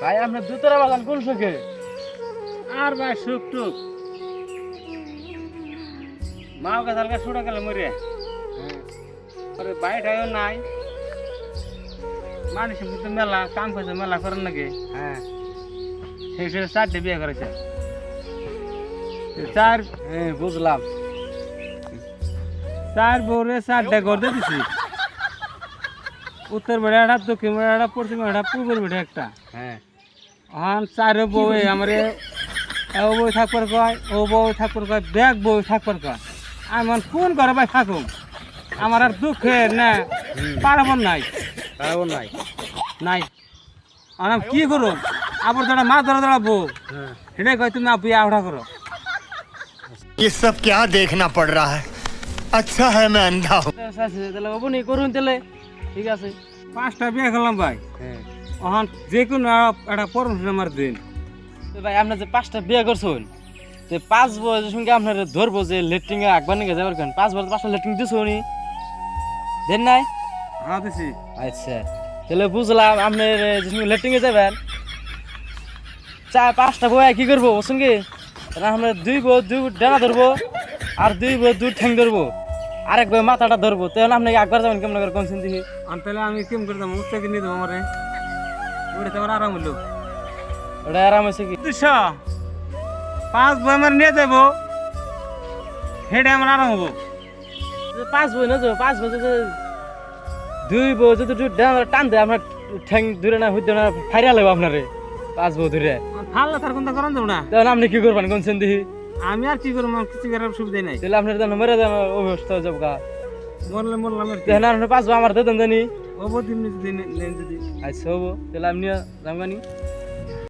ভাই আপনার দুতরা বাগান কোন সুখে? আর ভাই সুখ টুক মাও কে হালকা ছুটা গেল মরে আরে বাইটাও নাই মানুষ কিন্তু মেলা কাম করছে মেলা করেন নাকি হ্যাঁ সেই হিসেবে 4টে বিয়ে করেছে 4 হ্যাঁ বুঝলাম। 4 বউরে 4টে ঘর দিয়ে দিছি উত্তর বেড়ে একটা দক্ষিণ বেড়ে একটা পশ্চিম বেড়ে একটা পূর্বের বেড়ে একটা হ্যাঁ এখন 4 বউ আমারে ও বউ থাকবার কয় ও বউ থাকবার কয় ব্যাগ বউ থাকবার কয় আমার কোন ঘরে ভাই থাকুম আমার আর দুঃখের না পারাবন নাই কারণ নাই। নাই আমি কি করুম আবার যারা মাছ ধরা ধরা বউ হ্যাঁ সেটাই কয় তুমি বিয়া উঠা করো ये सब क्या देखना पड़ रहा है। अच्छा है मैं अंधा हूँ। তাহলে বাবু নি করুন তাহলে ঠিক আছে। 5টা বিয়ে করলাম ভাই হ্যাঁ এখন যে কোনো একটা পরামর্শ আমার দিন তো ভাই আপনার যে 5টা বিয়ে করছেন তো 5 বছরের সঙ্গে আপনার ধরবো যে লেট্রিং এ একবার নিয়ে যাবার কেন 5 বছর 5টা লেট্রিং দিছো নি দেন নাই? হ্যাঁ দিছি আচ্ছা তাহলে বুঝলাম আপনার যে সঙ্গে লেট্রিং এ যাবেন 5টা বউ কি করবো ওর সঙ্গে তাহলে আমরা 2 বউ 2 ডানা ধরবো আর 2 বউ 2 ঠ্যাং ধরবো আরেক বউ মাথাটা ধরবো তাহলে আপনি একবার যাবেন কেমন করে কোনছেন দেখি আর তাহলে আমি কেমন করে দাম উঠতে কিনে দেবো আমারে ওটা তো আমার আরাম হলো ওটা আরাম হয়েছে কি 5 বই আমার নিয়ে যাবো হেঁটে আমার আরাম হবো 5 বউ না তো 5 বছর 2 বউ যদি ডানা টান দেয় আপনার ঠ্যাং ধরে না হইতে না ফাইরা লাগবে আপনারে 5 বউ ধরে ফাললে তার কোনটা করান যাবো না তখন আপনি কি করবেন কোনছেন দেখি আমি আর কি করবো আমার কিছু করার সুবিধা নাই তাহলে আপনার তো মেরে দেন অবস্থা হয়ে যাবো গা মরলাম আর কি দেখেন আপনার 5 বউ আমার দেন জানি অবদিন যদি আচ্ছা হবো তাহলে আপনি যাবেন